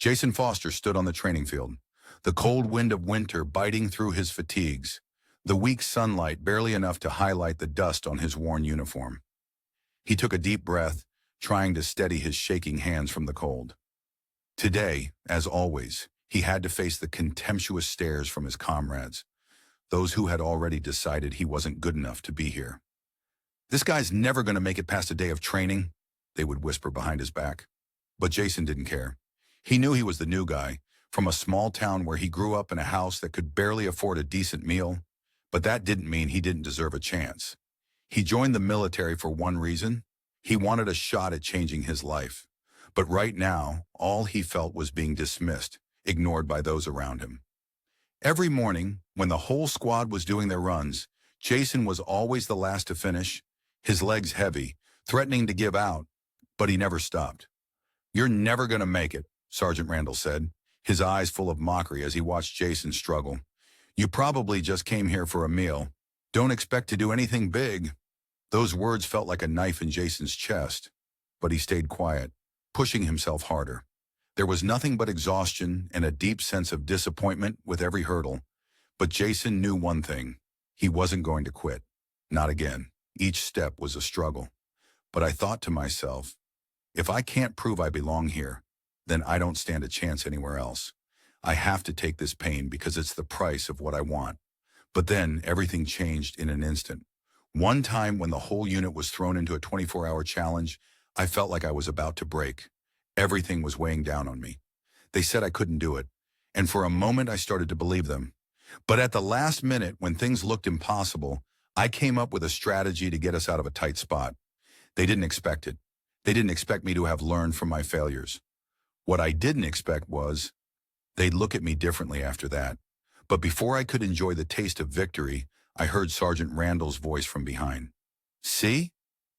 Jason Foster stood on the training field, the cold wind of winter biting through his fatigues, the weak sunlight barely enough to highlight the dust on his worn uniform. He took a deep breath, trying to steady his shaking hands from the cold. Today, as always, he had to face the contemptuous stares from his comrades, those who had already decided he wasn't good enough to be here. "This guy's never going to make it past a day of training," they would whisper behind his back. But Jason didn't care. He knew he was the new guy, from a small town where he grew up in a house that could barely afford a decent meal, but that didn't mean he didn't deserve a chance. He joined the military for one reason. He wanted a shot at changing his life. But right now, all he felt was being dismissed, ignored by those around him. Every morning, when the whole squad was doing their runs, Jason was always the last to finish, his legs heavy, threatening to give out, but he never stopped. "You're never going to make it," Sergeant Randall said, his eyes full of mockery as he watched Jason struggle. "You probably just came here for a meal. Don't expect to do anything big." Those words felt like a knife in Jason's chest, but he stayed quiet, pushing himself harder. There was nothing but exhaustion and a deep sense of disappointment with every hurdle. But Jason knew one thing. He wasn't going to quit. Not again. Each step was a struggle. But I thought to myself, if I can't prove I belong here, then I don't stand a chance anywhere else. I have to take this pain because it's the price of what I want. But then everything changed in an instant. One time when the whole unit was thrown into a 24-hour challenge, I felt like I was about to break. Everything was weighing down on me. They said I couldn't do it, and for a moment I started to believe them. But at the last minute, when things looked impossible, I came up with a strategy to get us out of a tight spot. They didn't expect it. They didn't expect me to have learned from my failures. What I didn't expect was they'd look at me differently after that. But before I could enjoy the taste of victory, I heard Sergeant Randall's voice from behind. "See?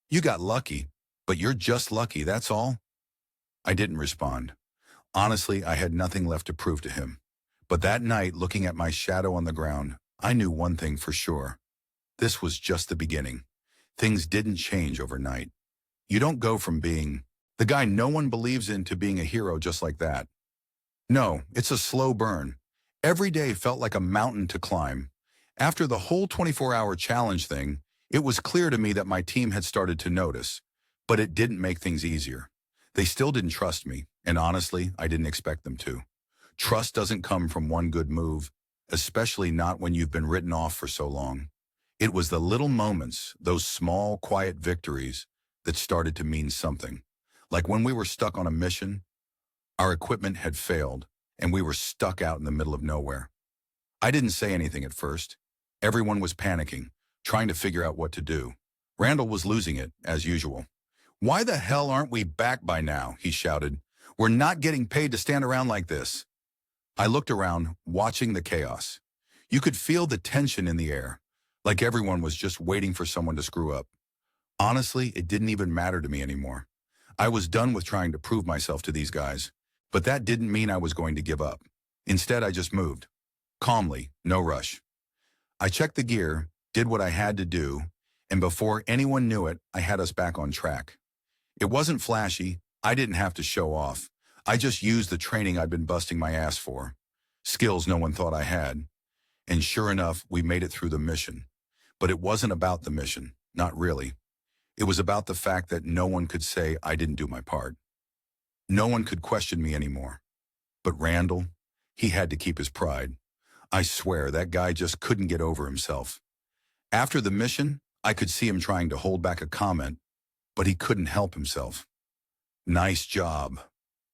You got lucky, but you're just lucky, that's all." I didn't respond. Honestly, I had nothing left to prove to him. But that night, looking at my shadow on the ground, I knew one thing for sure. This was just the beginning. Things didn't change overnight. You don't go from being the guy no one believes in to being a hero just like that. No, it's a slow burn. Every day felt like a mountain to climb. After the whole 24-hour challenge thing, it was clear to me that my team had started to notice, but it didn't make things easier. They still didn't trust me, and honestly, I didn't expect them to. Trust doesn't come from one good move, especially not when you've been written off for so long. It was the little moments, those small, quiet victories, that started to mean something. Like when we were stuck on a mission, our equipment had failed, and we were stuck out in the middle of nowhere. I didn't say anything at first. Everyone was panicking, trying to figure out what to do. Randall was losing it, as usual. "Why the hell aren't we back by now?" he shouted. "We're not getting paid to stand around like this." I looked around, watching the chaos. You could feel the tension in the air, like everyone was just waiting for someone to screw up. Honestly, it didn't even matter to me anymore. I was done with trying to prove myself to these guys, but that didn't mean I was going to give up. Instead, I just moved. Calmly, no rush. I checked the gear, did what I had to do, and before anyone knew it, I had us back on track. It wasn't flashy. I didn't have to show off. I just used the training I'd been busting my ass for. Skills no one thought I had. And sure enough, we made it through the mission. But it wasn't about the mission, not really. It was about the fact that no one could say I didn't do my part. No one could question me anymore. But Randall, he had to keep his pride. I swear, that guy just couldn't get over himself. After the mission, I could see him trying to hold back a comment, but he couldn't help himself. "Nice job.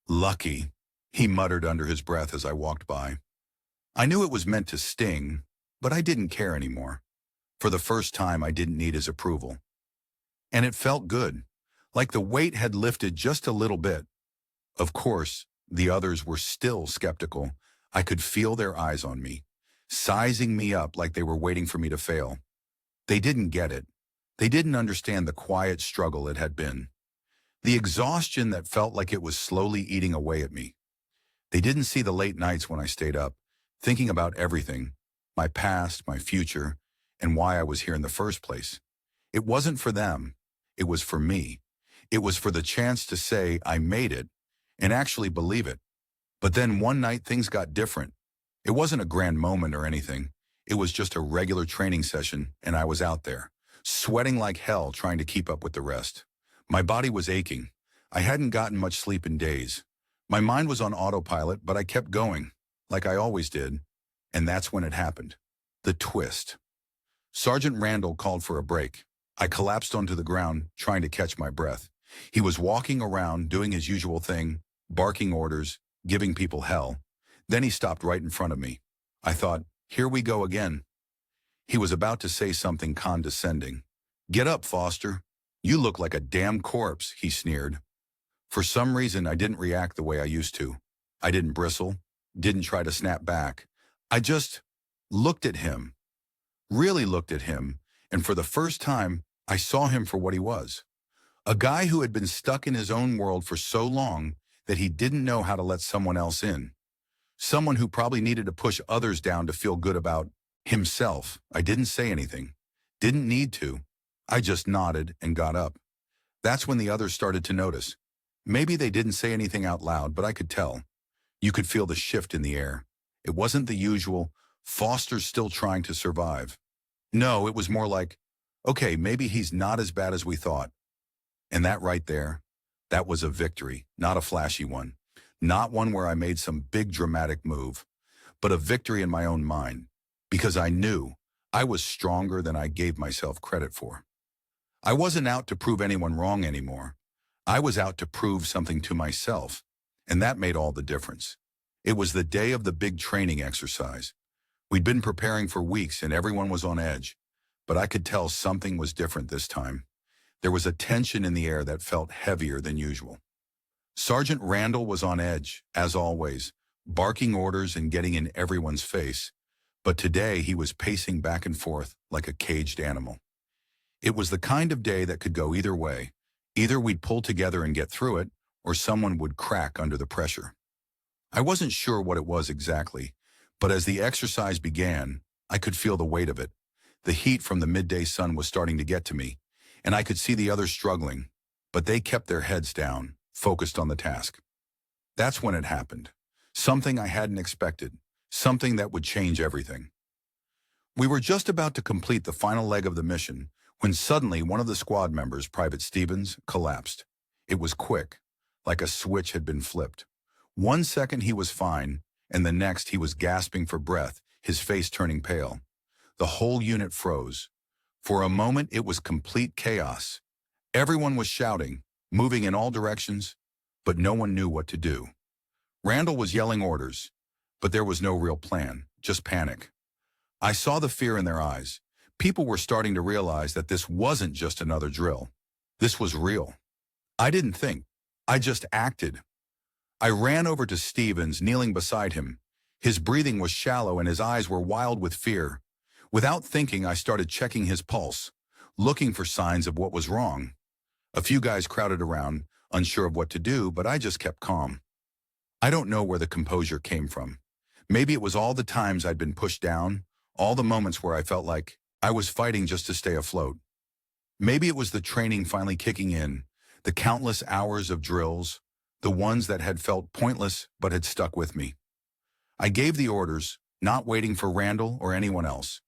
Lucky," he muttered under his breath as I walked by. I knew it was meant to sting, but I didn't care anymore. For the first time, I didn't need his approval. And it felt good, like the weight had lifted just a little bit. Of course, the others were still skeptical. I could feel their eyes on me, sizing me up like they were waiting for me to fail. They didn't get it. They didn't understand the quiet struggle it had been. The exhaustion that felt like it was slowly eating away at me. They didn't see the late nights when I stayed up, thinking about everything, my past, my future, and why I was here in the first place. It wasn't for them. It was for me. It was for the chance to say I made it and actually believe it. But then one night things got different. It wasn't a grand moment or anything. It was just a regular training session, and I was out there, sweating like hell trying to keep up with the rest. My body was aching. I hadn't gotten much sleep in days. My mind was on autopilot, but I kept going, like I always did. And that's when it happened. The twist. Sergeant Randall called for a break. I collapsed onto the ground, trying to catch my breath. He was walking around, doing his usual thing, barking orders, giving people hell. Then he stopped right in front of me. I thought, here we go again. He was about to say something condescending. "Get up, Foster. You look like a damn corpse," he sneered. For some reason, I didn't react the way I used to. I didn't bristle, didn't try to snap back. I just looked at him, really looked at him, and for the first time, I saw him for what he was. A guy who had been stuck in his own world for so long that he didn't know how to let someone else in. Someone who probably needed to push others down to feel good about himself. I didn't say anything. Didn't need to. I just nodded and got up. That's when the others started to notice. Maybe they didn't say anything out loud, but I could tell. You could feel the shift in the air. It wasn't the usual, Foster's still trying to survive. No, it was more like, okay, maybe he's not as bad as we thought. And that right there, that was a victory, not a flashy one. Not one where I made some big dramatic move, but a victory in my own mind, because I knew I was stronger than I gave myself credit for. I wasn't out to prove anyone wrong anymore. I was out to prove something to myself, and that made all the difference. It was the day of the big training exercise. We'd been preparing for weeks and everyone was on edge, but I could tell something was different this time. There was a tension in the air that felt heavier than usual. Sergeant Randall was on edge, as always, barking orders and getting in everyone's face, but today he was pacing back and forth like a caged animal. It was the kind of day that could go either way. Either we'd pull together and get through it, or someone would crack under the pressure. I wasn't sure what it was exactly, but as the exercise began, I could feel the weight of it. The heat from the midday sun was starting to get to me, and I could see the others struggling, but they kept their heads down, focused on the task. That's when it happened. Something I hadn't expected, something that would change everything. We were just about to complete the final leg of the mission when suddenly one of the squad members, Private Stevens, collapsed. It was quick, like a switch had been flipped. 1 second he was fine, and the next he was gasping for breath, his face turning pale. The whole unit froze. For a moment it was complete chaos. Everyone was shouting, moving in all directions, but no one knew what to do. Randall was yelling orders, but there was no real plan, just panic. I saw the fear in their eyes. People were starting to realize that this wasn't just another drill. This was real. I didn't think. I just acted. I ran over to Stevens, kneeling beside him. His breathing was shallow and his eyes were wild with fear. Without thinking, I started checking his pulse, looking for signs of what was wrong. A few guys crowded around, unsure of what to do, but I just kept calm. I don't know where the composure came from. Maybe it was all the times I'd been pushed down, all the moments where I felt like I was fighting just to stay afloat. Maybe it was the training finally kicking in, the countless hours of drills, the ones that had felt pointless but had stuck with me. I gave the orders, not waiting for Randall or anyone else.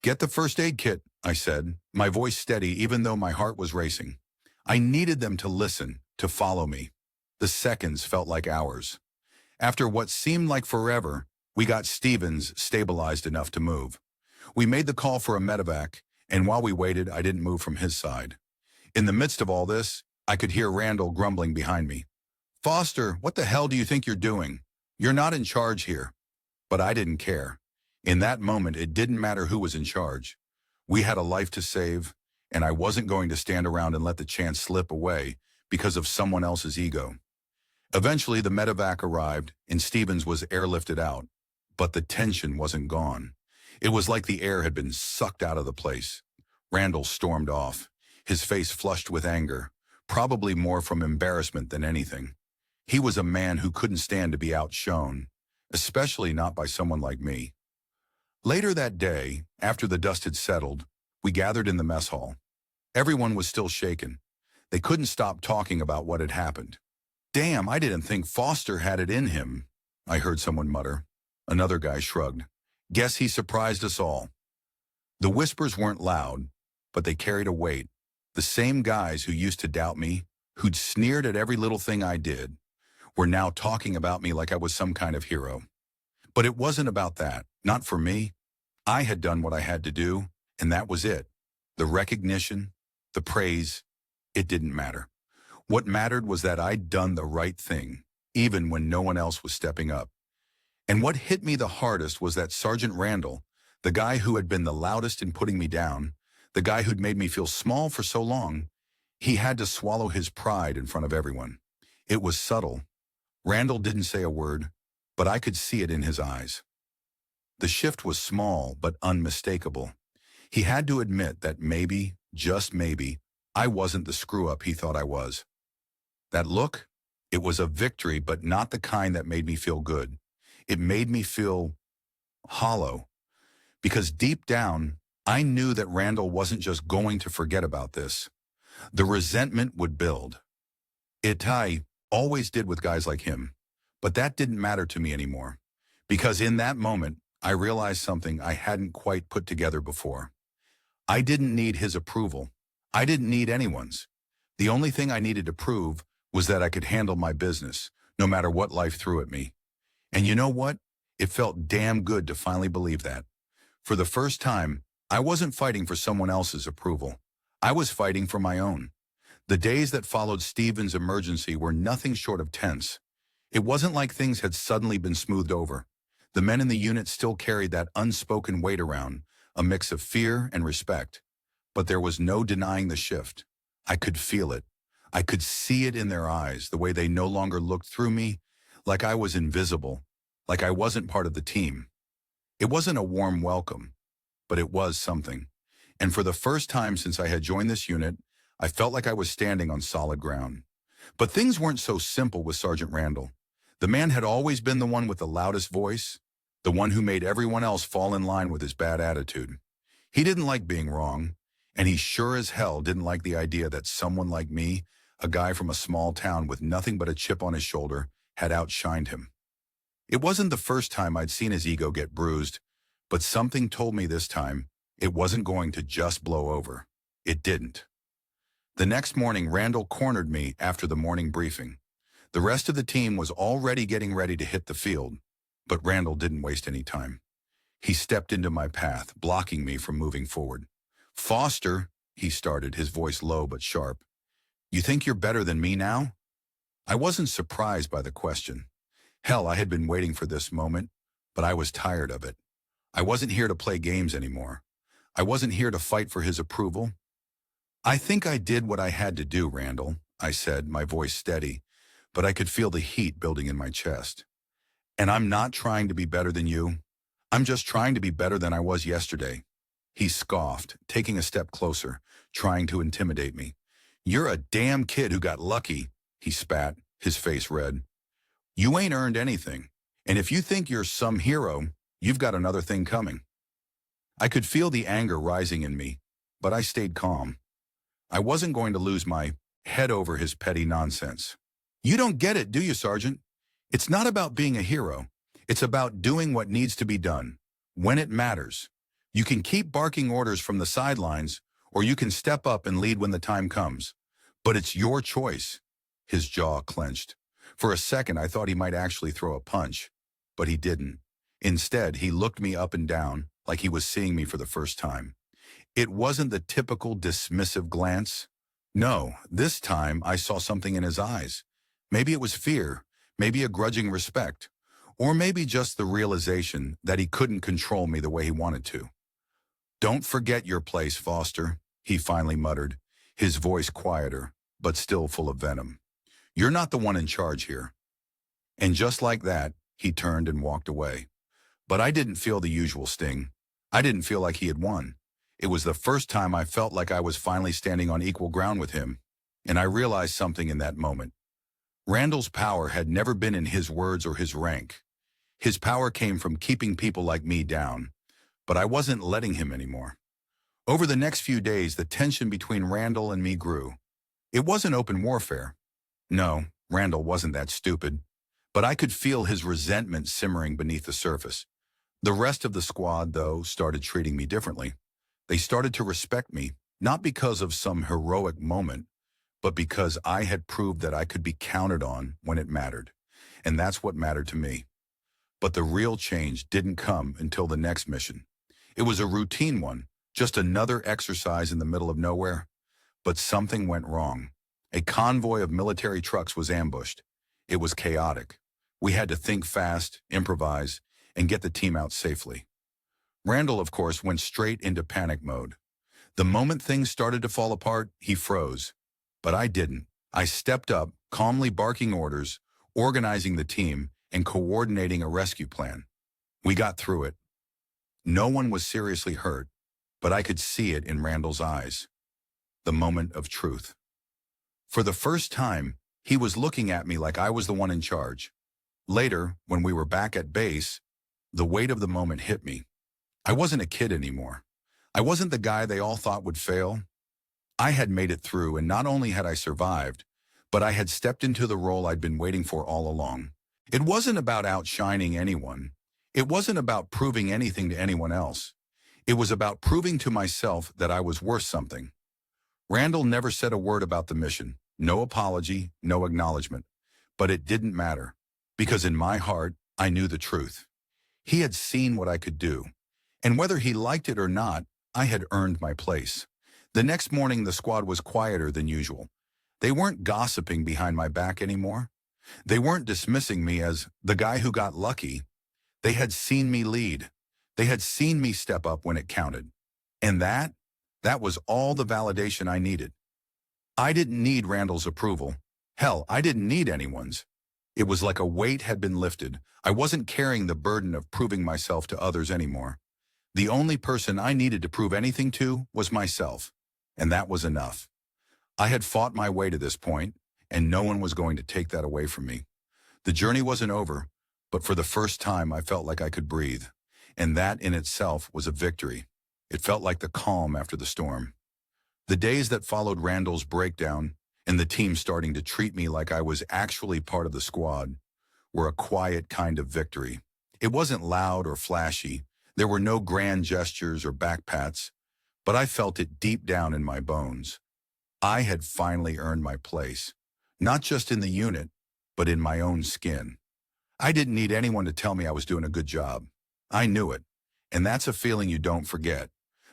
"Get the first aid kit," I said, my voice steady even though my heart was racing. I needed them to listen, to follow me. The seconds felt like hours. After what seemed like forever, we got Stevens stabilized enough to move. We made the call for a medevac, and while we waited, I didn't move from his side. In the midst of all this, I could hear Randall grumbling behind me. "Foster, what the hell do you think you're doing? You're not in charge here." But I didn't care. In that moment, it didn't matter who was in charge. We had a life to save, and I wasn't going to stand around and let the chance slip away because of someone else's ego. Eventually, the medevac arrived, and Stevens was airlifted out. But the tension wasn't gone. It was like the air had been sucked out of the place. Randall stormed off, his face flushed with anger, probably more from embarrassment than anything. He was a man who couldn't stand to be outshone, especially not by someone like me. Later that day, after the dust had settled, we gathered in the mess hall. Everyone was still shaken. They couldn't stop talking about what had happened. "Damn, I didn't think Foster had it in him," I heard someone mutter. Another guy shrugged. Guess he surprised us all. The whispers weren't loud, but they carried a weight. The same guys who used to doubt me, who'd sneered at every little thing I did, were now talking about me like I was some kind of hero. But it wasn't about that, not for me. I had done what I had to do, and that was it. The recognition, the praise, it didn't matter. What mattered was that I'd done the right thing, even when no one else was stepping up. And what hit me the hardest was that Sergeant Randall, the guy who had been the loudest in putting me down, the guy who'd made me feel small for so long, he had to swallow his pride in front of everyone. It was subtle. Randall didn't say a word, but I could see it in his eyes. The shift was small but unmistakable. He had to admit that maybe, just maybe, I wasn't the screw-up he thought I was. That look? It was a victory, but not the kind that made me feel good. It made me feel hollow. Because deep down, I knew that Randall wasn't just going to forget about this. The resentment would build. I always did with guys like him. But that didn't matter to me anymore. Because in that moment, I realized something I hadn't quite put together before. I didn't need his approval. I didn't need anyone's. The only thing I needed to prove was that I could handle my business, no matter what life threw at me. And you know what? It felt damn good to finally believe that. For the first time, I wasn't fighting for someone else's approval. I was fighting for my own. The days that followed Stephen's emergency were nothing short of tense. It wasn't like things had suddenly been smoothed over. The men in the unit still carried that unspoken weight around, a mix of fear and respect. But there was no denying the shift. I could feel it. I could see it in their eyes, the way they no longer looked through me, like I was invisible, like I wasn't part of the team. It wasn't a warm welcome, but it was something. And for the first time since I had joined this unit, I felt like I was standing on solid ground. But things weren't so simple with Sergeant Randall. The man had always been the one with the loudest voice, the one who made everyone else fall in line with his bad attitude. He didn't like being wrong, and he sure as hell didn't like the idea that someone like me, a guy from a small town with nothing but a chip on his shoulder, had outshined him. It wasn't the first time I'd seen his ego get bruised, but something told me this time it wasn't going to just blow over. It didn't. The next morning, Randall cornered me after the morning briefing. The rest of the team was already getting ready to hit the field, but Randall didn't waste any time. He stepped into my path, blocking me from moving forward. "Foster," he started, his voice low but sharp. "You think you're better than me now?" I wasn't surprised by the question. Hell, I had been waiting for this moment, but I was tired of it. I wasn't here to play games anymore. I wasn't here to fight for his approval. "I think I did what I had to do, Randall," I said, my voice steady, but I could feel the heat building in my chest. "And I'm not trying to be better than you. I'm just trying to be better than I was yesterday." He scoffed, taking a step closer, trying to intimidate me. "You're a damn kid who got lucky," he spat, his face red. "You ain't earned anything, and if you think you're some hero, you've got another thing coming." I could feel the anger rising in me, but I stayed calm. I wasn't going to lose my head over his petty nonsense. "You don't get it, do you, Sergeant? It's not about being a hero. It's about doing what needs to be done, when it matters. You can keep barking orders from the sidelines, or you can step up and lead when the time comes. But it's your choice." His jaw clenched. For a second, I thought he might actually throw a punch, but he didn't. Instead, he looked me up and down, like he was seeing me for the first time. It wasn't the typical dismissive glance. No, this time I saw something in his eyes. Maybe it was fear, maybe a grudging respect, or maybe just the realization that he couldn't control me the way he wanted to. "Don't forget your place, Foster," he finally muttered, his voice quieter, but still full of venom. "You're not the one in charge here." And just like that, he turned and walked away. But I didn't feel the usual sting. I didn't feel like he had won. It was the first time I felt like I was finally standing on equal ground with him, and I realized something in that moment. Randall's power had never been in his words or his rank. His power came from keeping people like me down, but I wasn't letting him anymore. Over the next few days, the tension between Randall and me grew. It wasn't open warfare. No, Randall wasn't that stupid. But I could feel his resentment simmering beneath the surface. The rest of the squad, though, started treating me differently. They started to respect me, not because of some heroic moment, but because I had proved that I could be counted on when it mattered. And that's what mattered to me. But the real change didn't come until the next mission. It was a routine one, just another exercise in the middle of nowhere. But something went wrong. A convoy of military trucks was ambushed. It was chaotic. We had to think fast, improvise, and get the team out safely. Randall, of course, went straight into panic mode. The moment things started to fall apart, he froze. But I didn't. I stepped up, calmly barking orders, organizing the team, and coordinating a rescue plan. We got through it. No one was seriously hurt, but I could see it in Randall's eyes. The moment of truth. For the first time, he was looking at me like I was the one in charge. Later, when we were back at base, the weight of the moment hit me. I wasn't a kid anymore. I wasn't the guy they all thought would fail. I had made it through, and not only had I survived, but I had stepped into the role I'd been waiting for all along. It wasn't about outshining anyone. It wasn't about proving anything to anyone else. It was about proving to myself that I was worth something. Randall never said a word about the mission. No apology, no acknowledgement. But it didn't matter, because in my heart, I knew the truth. He had seen what I could do, and whether he liked it or not, I had earned my place. The next morning, the squad was quieter than usual. They weren't gossiping behind my back anymore. They weren't dismissing me as the guy who got lucky. They had seen me lead. They had seen me step up when it counted. And that was all the validation I needed. I didn't need Randall's approval. Hell, I didn't need anyone's. It was like a weight had been lifted. I wasn't carrying the burden of proving myself to others anymore. The only person I needed to prove anything to was myself. And that was enough. I had fought my way to this point, and no one was going to take that away from me. The journey wasn't over, but for the first time I felt like I could breathe. And that in itself was a victory. It felt like the calm after the storm. The days that followed Randall's breakdown and the team starting to treat me like I was actually part of the squad were a quiet kind of victory. It wasn't loud or flashy. There were no grand gestures or backpats, but I felt it deep down in my bones. I had finally earned my place, not just in the unit, but in my own skin. I didn't need anyone to tell me I was doing a good job. I knew it, and that's a feeling you don't forget.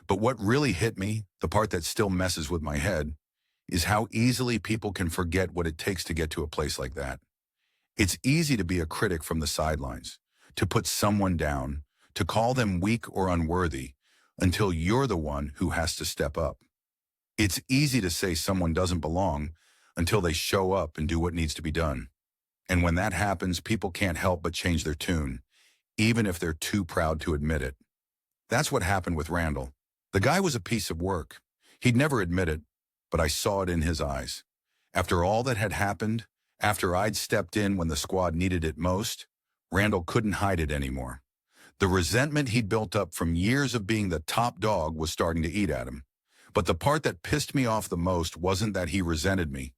But what really hit me, the part that still messes with my head, is how easily people can forget what it takes to get to a place like that. It's easy to be a critic from the sidelines, to put someone down, to call them weak or unworthy, until you're the one who has to step up. It's easy to say someone doesn't belong until they show up and do what needs to be done. And when that happens, people can't help but change their tune, even if they're too proud to admit it. That's what happened with Randall. The guy was a piece of work. He'd never admit it, but I saw it in his eyes. After all that had happened, after I'd stepped in when the squad needed it most, Randall couldn't hide it anymore. The resentment he'd built up from years of being the top dog was starting to eat at him. But the part that pissed me off the most wasn't that he resented me.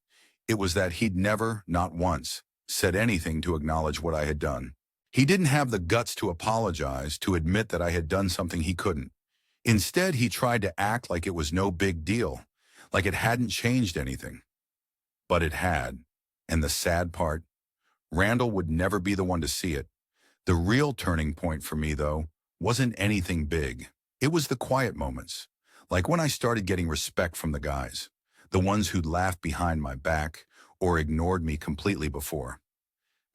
It was that he'd never, not once, said anything to acknowledge what I had done. He didn't have the guts to apologize, to admit that I had done something he couldn't. Instead, he tried to act like it was no big deal, like it hadn't changed anything. But it had. And the sad part, Randall would never be the one to see it. The real turning point for me, though, wasn't anything big. It was the quiet moments, like when I started getting respect from the guys, the ones who'd laughed behind my back or ignored me completely before.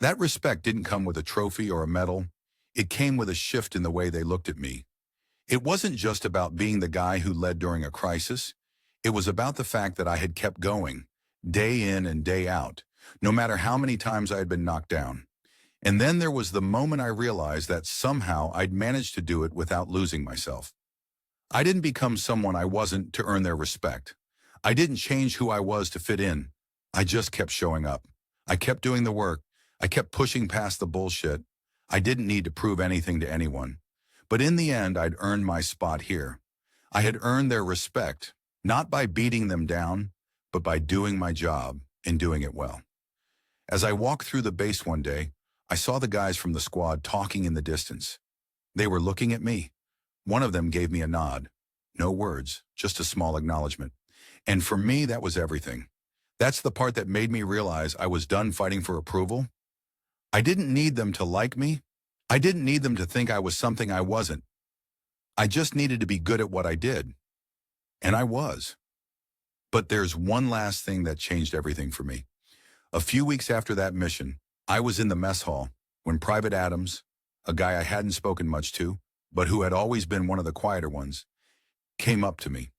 That respect didn't come with a trophy or a medal. It came with a shift in the way they looked at me. It wasn't just about being the guy who led during a crisis. It was about the fact that I had kept going, day in and day out, no matter how many times I had been knocked down. And then there was the moment I realized that somehow I'd managed to do it without losing myself. I didn't become someone I wasn't to earn their respect. I didn't change who I was to fit in. I just kept showing up. I kept doing the work. I kept pushing past the bullshit. I didn't need to prove anything to anyone. But in the end, I'd earned my spot here. I had earned their respect, not by beating them down, but by doing my job and doing it well. As I walked through the base one day, I saw the guys from the squad talking in the distance. They were looking at me. One of them gave me a nod. No words, just a small acknowledgement. And for me, that was everything. That's the part that made me realize I was done fighting for approval. I didn't need them to like me. I didn't need them to think I was something I wasn't. I just needed to be good at what I did. And I was. But there's one last thing that changed everything for me. A few weeks after that mission, I was in the mess hall when Private Adams, a guy I hadn't spoken much to, but who had always been one of the quieter ones, came up to me.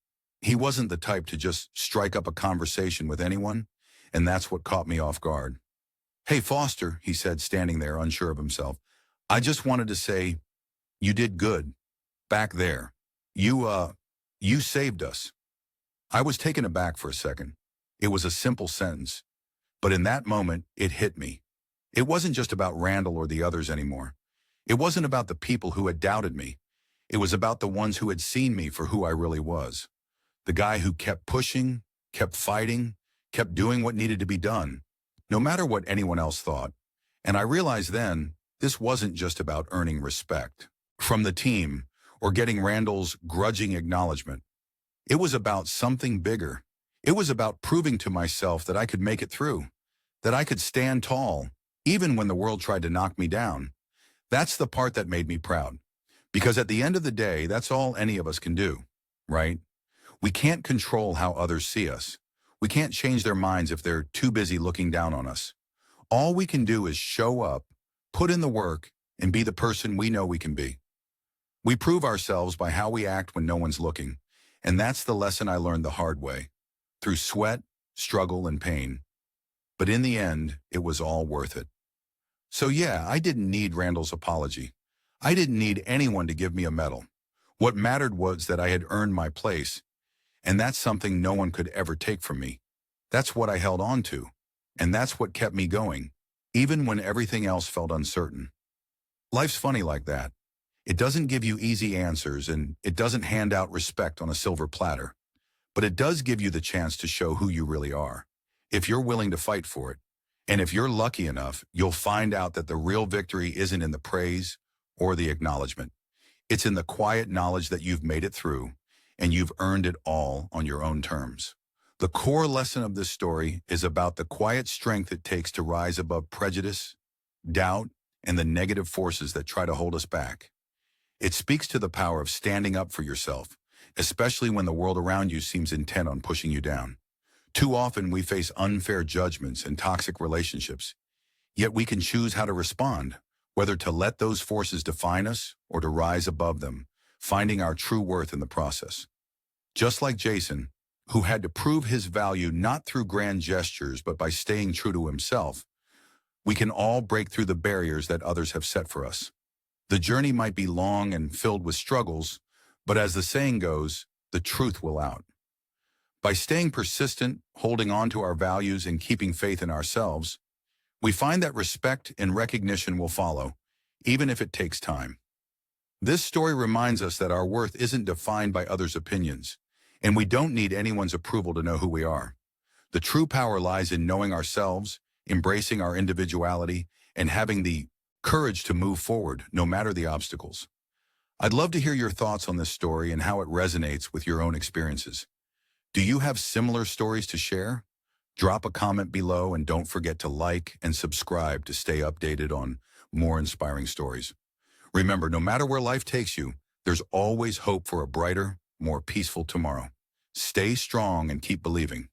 He wasn't the type to just strike up a conversation with anyone, and that's what caught me off guard. "Hey, Foster," he said, standing there unsure of himself. "I just wanted to say, you did good. Back there. You saved us." I was taken aback for a second. It was a simple sentence, but in that moment, it hit me. It wasn't just about Randall or the others anymore. It wasn't about the people who had doubted me. It was about the ones who had seen me for who I really was. The guy who kept pushing, kept fighting, kept doing what needed to be done, no matter what anyone else thought. And I realized then, this wasn't just about earning respect from the team or getting Randall's grudging acknowledgement. It was about something bigger. It was about proving to myself that I could make it through, that I could stand tall, even when the world tried to knock me down. That's the part that made me proud. Because at the end of the day, that's all any of us can do, right? We can't control how others see us. We can't change their minds if they're too busy looking down on us. All we can do is show up, put in the work, and be the person we know we can be. We prove ourselves by how we act when no one's looking, and that's the lesson I learned the hard way, through sweat, struggle, and pain. But in the end, it was all worth it. So yeah, I didn't need Randall's apology. I didn't need anyone to give me a medal. What mattered was that I had earned my place, and that's something no one could ever take from me. That's what I held on to, and that's what kept me going, even when everything else felt uncertain. Life's funny like that. It doesn't give you easy answers, and it doesn't hand out respect on a silver platter. But it does give you the chance to show who you really are, if you're willing to fight for it. And if you're lucky enough, you'll find out that the real victory isn't in the praise or the acknowledgement. It's in the quiet knowledge that you've made it through, and you've earned it all on your own terms. The core lesson of this story is about the quiet strength it takes to rise above prejudice, doubt, and the negative forces that try to hold us back. It speaks to the power of standing up for yourself, especially when the world around you seems intent on pushing you down. Too often we face unfair judgments and toxic relationships, yet we can choose how to respond, whether to let those forces define us or to rise above them, finding our true worth in the process. Just like Jason, who had to prove his value not through grand gestures but by staying true to himself, we can all break through the barriers that others have set for us. The journey might be long and filled with struggles, but as the saying goes, the truth will out. By staying persistent, holding on to our values, and keeping faith in ourselves, we find that respect and recognition will follow, even if it takes time. This story reminds us that our worth isn't defined by others' opinions, and we don't need anyone's approval to know who we are. The true power lies in knowing ourselves, embracing our individuality, and having the courage to move forward, no matter the obstacles. I'd love to hear your thoughts on this story and how it resonates with your own experiences. Do you have similar stories to share? Drop a comment below and don't forget to like and subscribe to stay updated on more inspiring stories. Remember, no matter where life takes you, there's always hope for a brighter, more peaceful tomorrow. Stay strong and keep believing.